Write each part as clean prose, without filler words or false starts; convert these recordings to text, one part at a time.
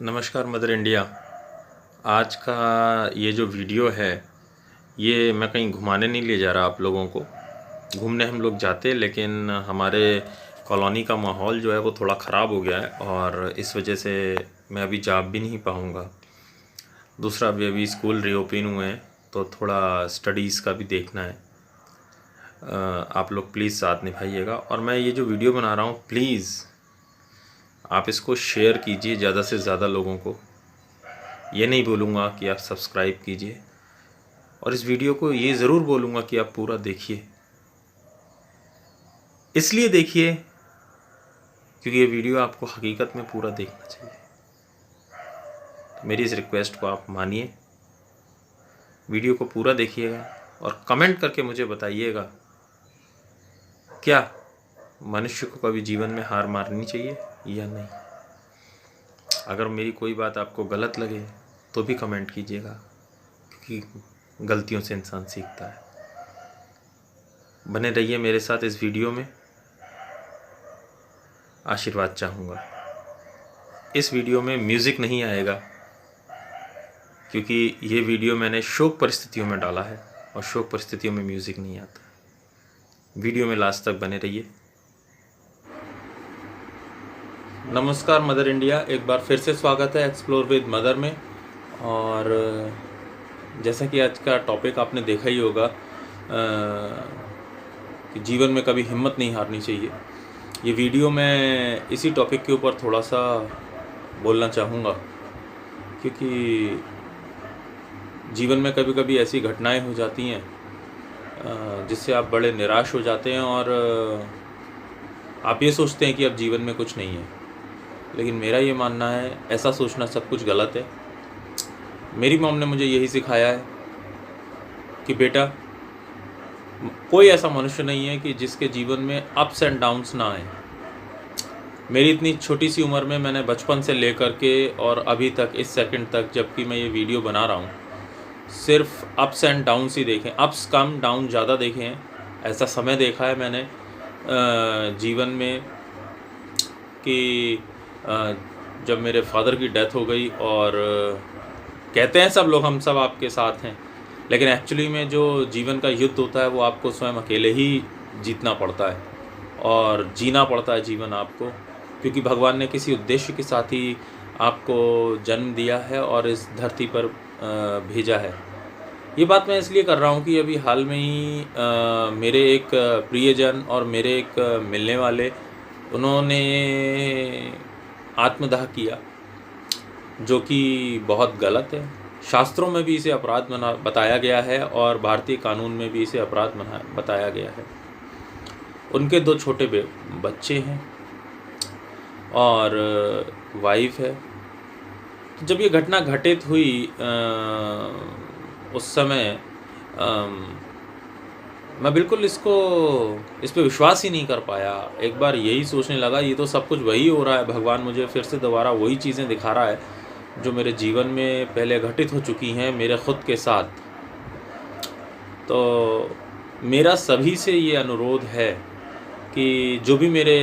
नमस्कार mother India. आज का ये जो वीडियो है, ये मैं कहीं घुमाने नहीं ले जा रहा आप लोगों को। घूमने हम लोग जाते, लेकिन हमारे कॉलोनी का माहौल जो है वो थोड़ा ख़राब हो गया है और इस वजह से मैं अभी जा भी नहीं पाऊँगा। दूसरा, अभी स्कूल रीओपन हुए हैं तो थोड़ा स्टडीज़ का भी देखना है। आप लोग प्लीज़ साथ निभाइएगा। और मैं ये जो वीडियो बना रहा हूँ, प्लीज़ आप इसको शेयर कीजिए ज़्यादा से ज़्यादा लोगों को। ये नहीं बोलूँगा कि आप सब्सक्राइब कीजिए, और इस वीडियो को ये ज़रूर बोलूँगा कि आप पूरा देखिए। इसलिए देखिए क्योंकि ये वीडियो आपको हकीकत में पूरा देखना चाहिए। तो मेरी इस रिक्वेस्ट को आप मानिए, वीडियो को पूरा देखिएगा और कमेंट करके मुझे बताइएगा, क्या मनुष्य को कभी जीवन में हार माननी चाहिए या नहीं। अगर मेरी कोई बात आपको गलत लगे तो भी कमेंट कीजिएगा, क्योंकि गलतियों से इंसान सीखता है। बने रहिए मेरे साथ इस वीडियो में, आशीर्वाद चाहूँगा। इस वीडियो में म्यूज़िक नहीं आएगा, क्योंकि ये वीडियो मैंने शोक परिस्थितियों में डाला है और शोक परिस्थितियों में म्यूज़िक नहीं आता। वीडियो में लास्ट तक बने रहिए। नमस्कार मदर इंडिया, एक बार फिर से स्वागत है एक्सप्लोर विद मदर में। और जैसा कि आज का टॉपिक आपने देखा ही होगा कि जीवन में कभी हिम्मत नहीं हारनी चाहिए। ये वीडियो मैं इसी टॉपिक के ऊपर थोड़ा सा बोलना चाहूँगा, क्योंकि जीवन में कभी कभी ऐसी घटनाएं हो जाती हैं जिससे आप बड़े निराश हो जाते हैं और आप ये सोचते हैं कि अब जीवन में कुछ नहीं है। लेकिन मेरा ये मानना है, ऐसा सोचना सब कुछ गलत है। मेरी मॉम ने मुझे यही सिखाया है कि बेटा, कोई ऐसा मनुष्य नहीं है कि जिसके जीवन में अप्स एंड डाउन्स ना आए। मेरी इतनी छोटी सी उम्र में मैंने बचपन से लेकर के और अभी तक, इस सेकंड तक जबकि मैं ये वीडियो बना रहा हूँ, सिर्फ अप्स एंड डाउन्स ही देखे। अप्स कम, डाउन ज़्यादा देखे हैं। ऐसा समय देखा है मैंने जीवन में कि जब मेरे फादर की डेथ हो गई, और कहते हैं सब लोग हम सब आपके साथ हैं, लेकिन एक्चुअली में जो जीवन का युद्ध होता है वो आपको स्वयं अकेले ही जीतना पड़ता है और जीना पड़ता है जीवन आपको, क्योंकि भगवान ने किसी उद्देश्य के साथ ही आपको जन्म दिया है और इस धरती पर भेजा है। ये बात मैं इसलिए कर रहा हूँ कि अभी हाल में ही मेरे एक प्रियजन और मेरे एक मिलने वाले, उन्होंने आत्मदाह किया, जो कि बहुत गलत है। शास्त्रों में भी इसे अपराध बताया गया है और भारतीय कानून में भी इसे अपराध बताया गया है। उनके 2 छोटे बच्चे हैं और वाइफ है। तो जब ये घटना घटित हुई उस समय मैं बिल्कुल इस पे विश्वास ही नहीं कर पाया। एक बार यही सोचने लगा, ये तो सब कुछ वही हो रहा है, भगवान मुझे फिर से दोबारा वही चीज़ें दिखा रहा है जो मेरे जीवन में पहले घटित हो चुकी हैं मेरे ख़ुद के साथ। तो मेरा सभी से ये अनुरोध है कि जो भी मेरे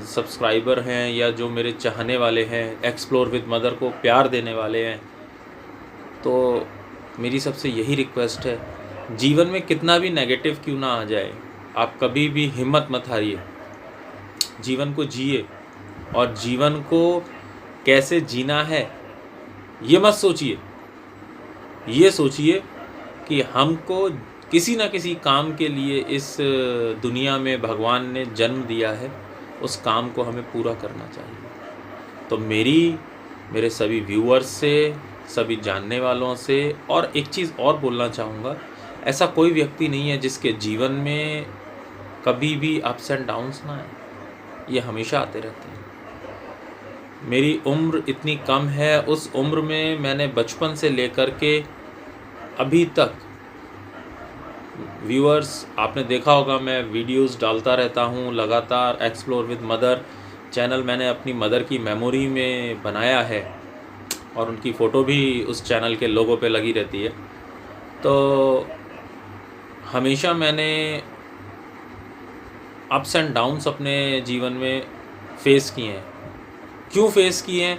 सब्सक्राइबर हैं या जो मेरे चाहने वाले हैं, एक्सप्लोर विद मदर को प्यार देने वाले हैं, तो मेरी सबसे यही रिक्वेस्ट है, जीवन में कितना भी नेगेटिव क्यों ना आ जाए, आप कभी भी हिम्मत मत हारिए। जीवन को जिए, और जीवन को कैसे जीना है ये मत सोचिए। ये सोचिए कि हमको किसी न किसी काम के लिए इस दुनिया में भगवान ने जन्म दिया है, उस काम को हमें पूरा करना चाहिए। तो मेरे सभी व्यूअर्स से, सभी जानने वालों से, और एक चीज़ और बोलना चाहूँगा, ऐसा कोई व्यक्ति नहीं है जिसके जीवन में कभी भी अप्स एंड डाउन्स ना आए। ये हमेशा आते रहते हैं। मेरी उम्र इतनी कम है, उस उम्र में मैंने बचपन से लेकर के अभी तक, व्यूअर्स आपने देखा होगा मैं वीडियोस डालता रहता हूँ लगातार। एक्सप्लोर विद मदर चैनल मैंने अपनी मदर की मेमोरी में बनाया है और उनकी फ़ोटो भी उस चैनल के लोगो पे लगी रहती है। तो हमेशा मैंने अप्स एंड डाउन्स अपने जीवन में फ़ेस किए हैं। क्यों फ़ेस किए हैं?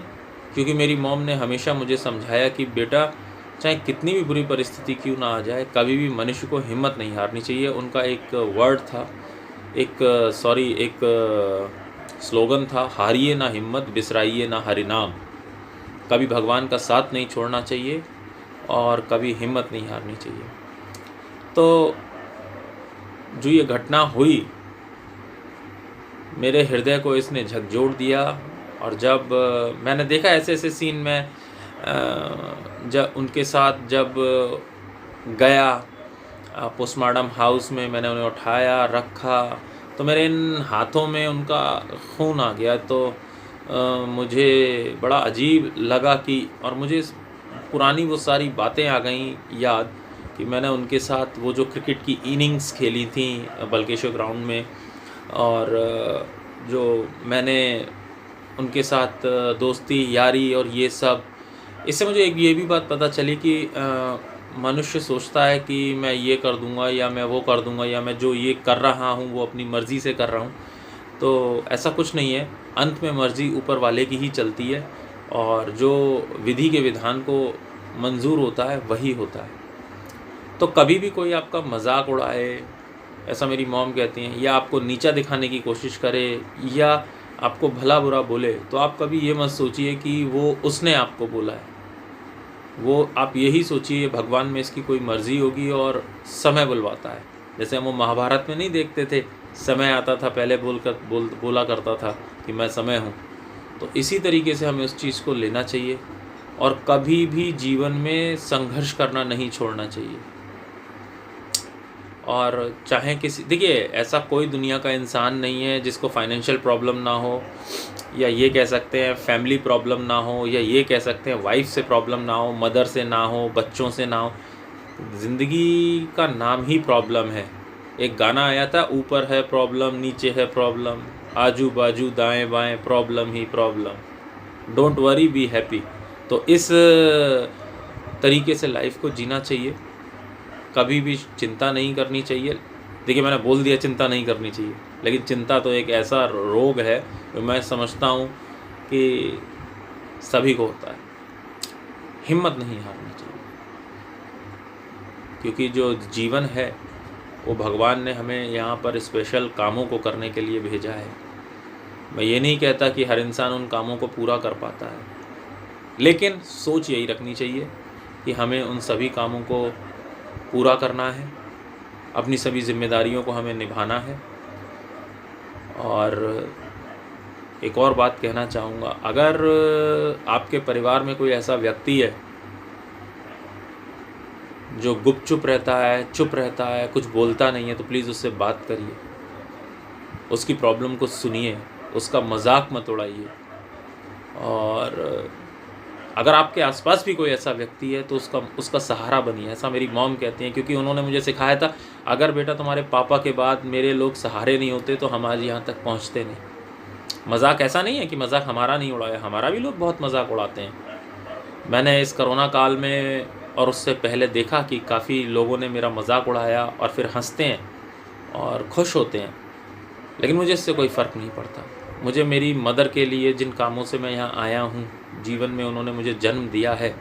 क्योंकि मेरी मॉम ने हमेशा मुझे समझाया कि बेटा, चाहे कितनी भी बुरी परिस्थिति क्यों ना आ जाए, कभी भी मनुष्य को हिम्मत नहीं हारनी चाहिए। उनका एक वर्ड था, एक स्लोगन था, हारिए ना हिम्मत, बिसराइए ना हरि नाम। कभी भगवान का साथ नहीं छोड़ना चाहिए और कभी हिम्मत नहीं हारनी चाहिए। तो जो ये घटना हुई, मेरे हृदय को इसने झकझोर दिया। और जब मैंने देखा ऐसे ऐसे सीन में, जब उनके साथ जब गया पोस्टमार्टम हाउस में, मैंने उन्हें उठाया, रखा, तो मेरे इन हाथों में उनका खून आ गया। तो मुझे बड़ा अजीब लगा कि, और मुझे पुरानी वो सारी बातें आ गई याद कि मैंने उनके साथ वो जो क्रिकेट की इनिंग्स खेली थी बल्केश्वर ग्राउंड में, और जो मैंने उनके साथ दोस्ती यारी और ये सब, इससे मुझे एक ये भी बात पता चली कि मनुष्य सोचता है कि मैं ये कर दूंगा या मैं वो कर दूंगा या मैं जो ये कर रहा हूँ वो अपनी मर्ज़ी से कर रहा हूँ। तो ऐसा कुछ नहीं है, अंत में मर्ज़ी ऊपर वाले की ही चलती है, और जो विधि के विधान को मंजूर होता है वही होता है। तो कभी भी कोई आपका मजाक उड़ाए, ऐसा मेरी मॉम कहती हैं, या आपको नीचा दिखाने की कोशिश करे या आपको भला बुरा बोले, तो आप कभी ये मत सोचिए कि वो उसने आपको बोला है। वो आप यही सोचिए भगवान में इसकी कोई मर्ज़ी होगी और समय बुलवाता है। जैसे हम वो महाभारत में नहीं देखते थे, समय आता था पहले बोला करता था कि मैं समय हूँ। तो इसी तरीके से हमें उस चीज़ को लेना चाहिए और कभी भी जीवन में संघर्ष करना नहीं छोड़ना चाहिए। और चाहे किसी, देखिए ऐसा कोई दुनिया का इंसान नहीं है जिसको फाइनेंशियल प्रॉब्लम ना हो, या ये कह सकते हैं फैमिली प्रॉब्लम ना हो, या ये कह सकते हैं वाइफ से प्रॉब्लम ना हो, मदर से ना हो, बच्चों से ना हो। ज़िंदगी का नाम ही प्रॉब्लम है। एक गाना आया था, ऊपर है प्रॉब्लम, नीचे है प्रॉब्लम, आजू बाजू दाएं बाएं problem he problem, don't worry be happy. तो इस तरीके से लाइफ को जीना चाहिए, कभी भी चिंता नहीं करनी चाहिए। देखिए मैंने बोल दिया चिंता नहीं करनी चाहिए, लेकिन चिंता तो एक ऐसा रोग है जो मैं समझता हूँ कि सभी को होता है। हिम्मत नहीं हारनी चाहिए, क्योंकि जो जीवन है वो भगवान ने हमें यहाँ पर स्पेशल कामों को करने के लिए भेजा है। मैं ये नहीं कहता कि हर इंसान उन कामों को पूरा कर पाता है, लेकिन सोच यही रखनी चाहिए कि हमें उन सभी कामों को पूरा करना है, अपनी सभी जिम्मेदारियों को हमें निभाना है। और एक और बात कहना चाहूँगा, अगर आपके परिवार में कोई ऐसा व्यक्ति है जो गुपचुप रहता है, चुप रहता है, कुछ बोलता नहीं है, तो प्लीज़ उससे बात करिए, उसकी प्रॉब्लम को सुनिए, उसका मजाक मत उड़ाइए। और अगर आपके आसपास भी कोई ऐसा व्यक्ति है तो उसका सहारा बनिए, ऐसा मेरी मॉम कहती हैं, क्योंकि उन्होंने मुझे सिखाया था, अगर बेटा तुम्हारे पापा के बाद मेरे लोग सहारे नहीं होते तो हम आज यहाँ तक पहुँचते नहीं। मजाक ऐसा नहीं है कि मजाक हमारा नहीं उड़ाया, हमारा भी लोग बहुत मजाक उड़ाते हैं। मैंने इस कोरोना काल में और उससे पहले देखा कि काफ़ी लोगों ने मेरा मजाक उड़ाया और फिर हंसते हैं और खुश होते हैं, लेकिन मुझे इससे कोई फ़र्क नहीं पड़ता। मुझे मेरी मदर के लिए जिन कामों से मैं यहाँ आया हूँ, जीवन में उन्होंने मुझे जन्म दिया है,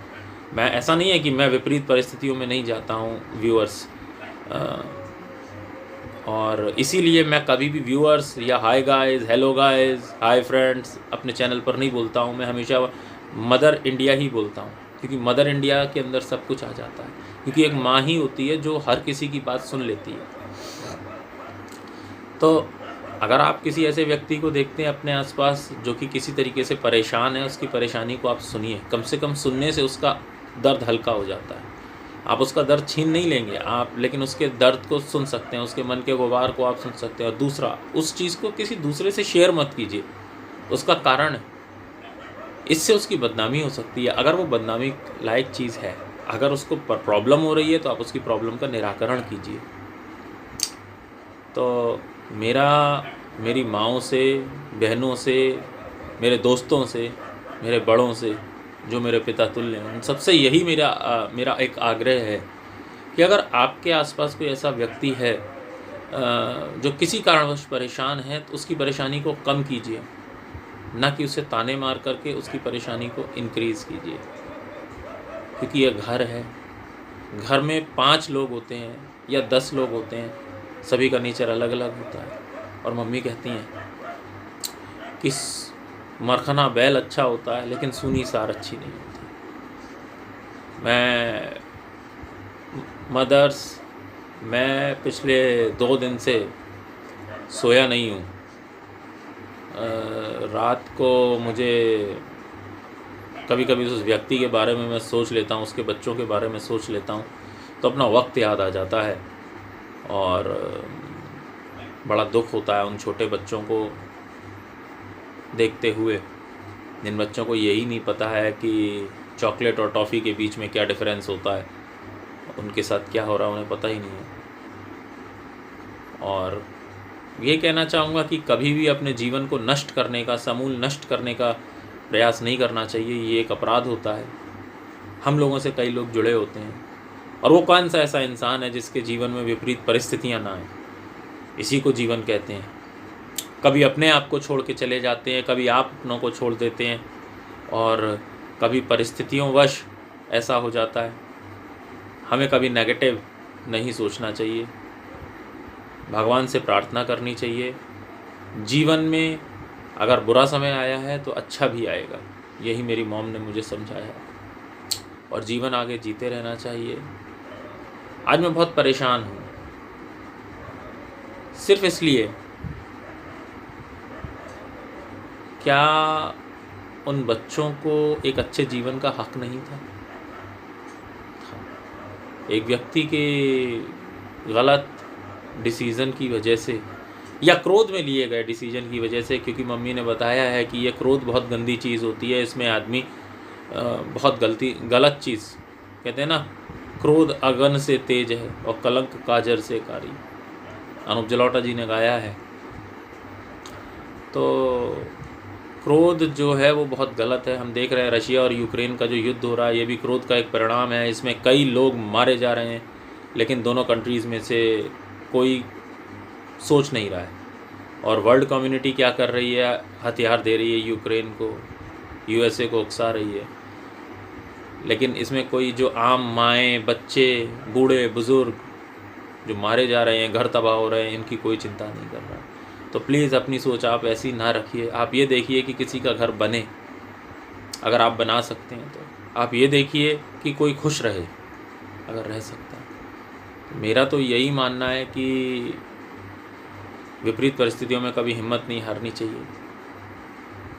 मैं ऐसा नहीं है कि मैं विपरीत परिस्थितियों में नहीं जाता हूँ व्यूअर्स, और इसीलिए मैं कभी भी व्यूअर्स या hi guys, hello guys, hi friends अपने चैनल पर नहीं बोलता हूँ। मैं हमेशा मदर इंडिया ही बोलता हूँ, क्योंकि मदर इंडिया के अंदर सब कुछ आ जाता है, क्योंकि एक माँ ही होती है जो हर किसी की बात सुन लेती है। तो अगर आप किसी ऐसे व्यक्ति को देखते हैं अपने आसपास जो कि किसी तरीके से परेशान है, उसकी परेशानी को आप सुनिए। कम से कम सुनने से उसका दर्द हल्का हो जाता है। आप उसका दर्द छीन नहीं लेंगे आप, लेकिन उसके दर्द को सुन सकते हैं, उसके मन के गुबार को आप सुन सकते हैं। और दूसरा, उस चीज़ को किसी दूसरे से शेयर मत कीजिए, उसका कारण है, इससे उसकी बदनामी हो सकती है। अगर वो बदनामी लायक चीज़ है, अगर उसको प्रॉब्लम हो रही है, तो आप उसकी प्रॉब्लम का निराकरण कीजिए। तो मेरी माँओं से, बहनों से, मेरे दोस्तों से, मेरे बड़ों से जो मेरे पिता तुल्य हैं, उन सबसे यही मेरा एक आग्रह है कि अगर आपके आसपास कोई ऐसा व्यक्ति है जो किसी कारणवश परेशान है, तो उसकी परेशानी को कम कीजिए, ना कि उसे ताने मार करके उसकी परेशानी को इंक्रीज़ कीजिए, क्योंकि यह घर है। घर में 5 लोग होते हैं या 10 लोग होते हैं, सभी का नेचर अलग अलग होता है। और मम्मी कहती हैं कि मरखना बैल अच्छा होता है लेकिन सूनी सार अच्छी नहीं होती। मैं पिछले 2 दिन से सोया नहीं हूँ। रात को मुझे कभी कभी उस व्यक्ति के बारे में मैं सोच लेता हूँ, उसके बच्चों के बारे में सोच लेता हूँ, तो अपना वक्त याद आ जाता है और बड़ा दुख होता है उन छोटे बच्चों को देखते हुए, जिन बच्चों को यही नहीं पता है कि चॉकलेट और टॉफ़ी के बीच में क्या डिफरेंस होता है, उनके साथ क्या हो रहा है उन्हें पता ही नहीं है। और ये कहना चाहूँगा कि कभी भी अपने जीवन को नष्ट करने का, समूल नष्ट करने का प्रयास नहीं करना चाहिए। ये एक अपराध होता है। हम लोगों से कई लोग जुड़े होते हैं, और वो कौन सा ऐसा इंसान है जिसके जीवन में विपरीत परिस्थितियाँ ना आएँ। इसी को जीवन कहते हैं। कभी अपने आप को छोड़ के चले जाते हैं, कभी आप अपनों को छोड़ देते हैं, और कभी परिस्थितियों वश ऐसा हो जाता है। हमें कभी नेगेटिव नहीं सोचना चाहिए, भगवान से प्रार्थना करनी चाहिए। जीवन में अगर बुरा समय आया है तो अच्छा भी आएगा, यही मेरी मॉम ने मुझे समझाया, और जीवन आगे जीते रहना चाहिए। आज मैं बहुत परेशान हूँ, सिर्फ इसलिए, क्या उन बच्चों को एक अच्छे जीवन का हक नहीं था? एक व्यक्ति के गलत डिसीज़न की वजह से या क्रोध में लिए गए डिसीज़न की वजह से, क्योंकि मम्मी ने बताया है कि ये क्रोध बहुत गंदी चीज़ होती है, इसमें आदमी बहुत गलत चीज़ कहते हैं ना, क्रोध अगन से तेज है और कलंक काजर से कारी, अनूप जलोटा जी ने गाया है। तो क्रोध जो है वो बहुत गलत है। हम देख रहे हैं रशिया और यूक्रेन का जो युद्ध हो रहा है, ये भी क्रोध का एक परिणाम है। इसमें कई लोग मारे जा रहे हैं, लेकिन दोनों कंट्रीज़ में से कोई सोच नहीं रहा है। और वर्ल्ड कम्युनिटी क्या कर रही है? हथियार दे रही है यूक्रेन को, यूएसए को उकसा रही है, लेकिन इसमें कोई जो आम माएँ, बच्चे, बूढ़े बुज़ुर्ग जो मारे जा रहे हैं, घर तबाह हो रहे हैं, इनकी कोई चिंता नहीं कर रहा। तो प्लीज़ अपनी सोच आप ऐसी ना रखिए। आप ये देखिए कि किसी का घर बने, अगर आप बना सकते हैं तो आप ये देखिए कि कोई खुश रहे अगर रह सकता है। तो मेरा तो यही मानना है कि विपरीत परिस्थितियों में कभी हिम्मत नहीं हारनी चाहिए।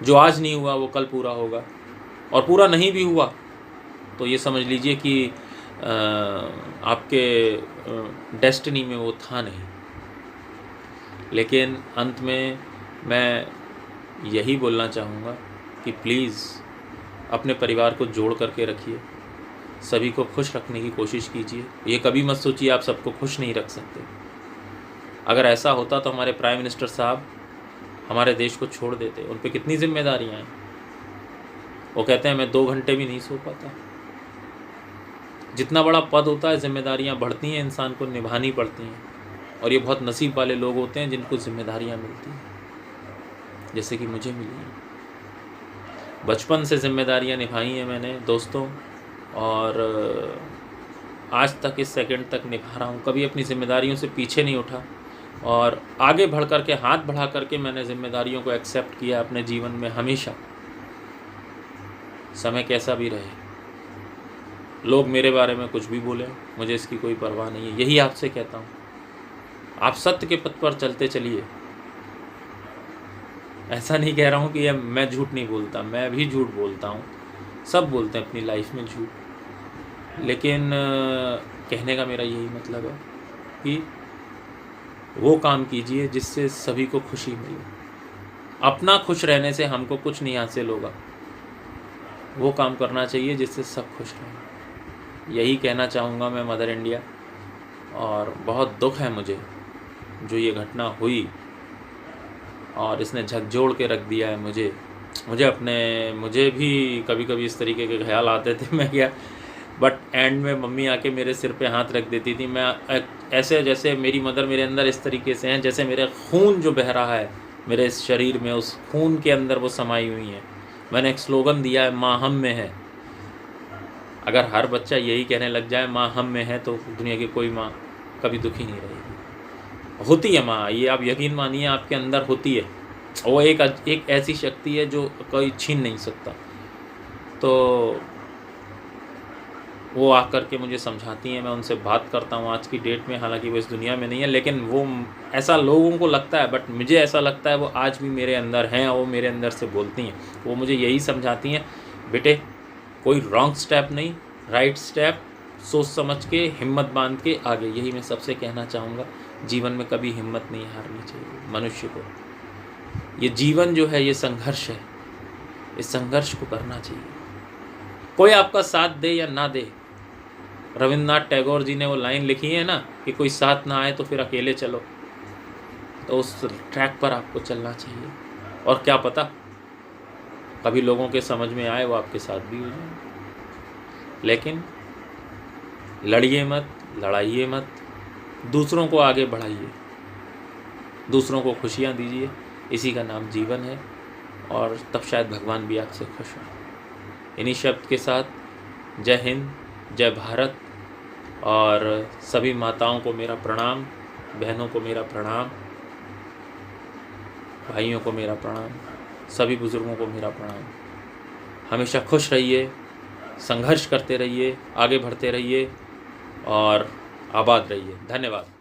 जो आज नहीं हुआ वो कल पूरा होगा, और पूरा नहीं भी हुआ तो ये समझ लीजिए कि आपके डेस्टिनी में वो था नहीं। लेकिन अंत में मैं यही बोलना चाहूँगा कि प्लीज़ अपने परिवार को जोड़ करके रखिए, सभी को खुश रखने की कोशिश कीजिए। ये कभी मत सोचिए आप सबको खुश नहीं रख सकते। अगर ऐसा होता तो हमारे प्राइम मिनिस्टर साहब हमारे देश को छोड़ देते। उन पे कितनी जिम्मेदारियाँ हैं। वो कहते हैं मैं 2 घंटे भी नहीं सो पाता। जितना बड़ा पद होता है जिम्मेदारियाँ बढ़ती हैं, इंसान को निभानी पड़ती हैं, और ये बहुत नसीब वाले लोग होते हैं जिनको जिम्मेदारियाँ मिलती हैं, जैसे कि मुझे मिली हैं। बचपन से जिम्मेदारियाँ निभाई हैं मैंने दोस्तों, और आज तक इस सेकंड तक निभा रहा हूँ। कभी अपनी जिम्मेदारियों से पीछे नहीं उठा, और आगे बढ़ कर के, हाथ बढ़ा करके मैंने जिम्मेदारियों को एक्सेप्ट किया अपने जीवन में हमेशा। समय कैसा भी रहे, लोग मेरे बारे में कुछ भी बोलें, मुझे इसकी कोई परवाह नहीं है। यही आपसे कहता हूँ, आप सत्य के पथ पर चलते चलिए। ऐसा नहीं कह रहा हूँ कि मैं झूठ नहीं बोलता, मैं भी झूठ बोलता हूँ, सब बोलते हैं अपनी लाइफ में झूठ, लेकिन कहने का मेरा यही मतलब है कि वो काम कीजिए जिससे सभी को खुशी मिले। अपना खुश रहने से हमको कुछ नहीं हासिल होगा, वो काम करना चाहिए जिससे सब खुश रहें। यही कहना चाहूँगा मैं मदर इंडिया। और बहुत दुख है मुझे जो ये घटना हुई, और इसने झकझोर के रख दिया है मुझे भी कभी कभी इस तरीके के ख्याल आते थे मैं क्या, बट एंड में मम्मी आके मेरे सिर पे हाथ रख देती थी। मैं ऐसे, जैसे मेरी मदर मेरे अंदर इस तरीके से हैं, जैसे मेरे खून जो बह रहा है मेरे इस शरीर में, उस खून के अंदर वो समाई हुई हैं। मैंने एक स्लोगन दिया है, माँ हम में है। अगर हर बच्चा यही कहने लग जाए माँ हम में है, तो दुनिया की कोई माँ कभी दुखी नहीं रहेगी। होती है माँ, ये आप यकीन मानिए, आपके अंदर होती है। वो एक ऐसी शक्ति है जो कोई छीन नहीं सकता। तो वो आकर के मुझे समझाती हैं, मैं उनसे बात करता हूँ आज की डेट में। हालांकि वो इस दुनिया में नहीं है, लेकिन वो ऐसा लोगों को लगता है, बट मुझे ऐसा लगता है वो आज भी मेरे अंदर हैं और वो मेरे अंदर से बोलती हैं। वो मुझे यही समझाती हैं, बेटे कोई रॉन्ग स्टेप नहीं, राइट स्टेप, सोच समझ के, हिम्मत बांध के आगे। यही मैं सबसे कहना चाहूँगा। जीवन में कभी हिम्मत नहीं हारनी चाहिए मनुष्य को। ये जीवन जो है ये संघर्ष है, इस संघर्ष को करना चाहिए। कोई आपका साथ दे या ना दे, रविन्द्रनाथ टैगोर जी ने वो लाइन लिखी है ना कि कोई साथ ना आए तो फिर अकेले चलो। तो उस ट्रैक पर आपको चलना चाहिए, और क्या पता कभी लोगों के समझ में आए वो आपके साथ भी हो जाए। लेकिन लड़िए मत, लड़ाइए मत, दूसरों को आगे बढ़ाइए, दूसरों को खुशियाँ दीजिए। इसी का नाम जीवन है, और तब शायद भगवान भी आपसे खुश हो। इन्हीं शब्द के साथ जय हिंद, जय भारत, और सभी माताओं को मेरा प्रणाम, बहनों को मेरा प्रणाम, भाइयों को मेरा प्रणाम, सभी बुज़ुर्गों को मेरा प्रणाम। हमेशा खुश रहिए, संघर्ष करते रहिए, आगे बढ़ते रहिए और आबाद रहिए। धन्यवाद।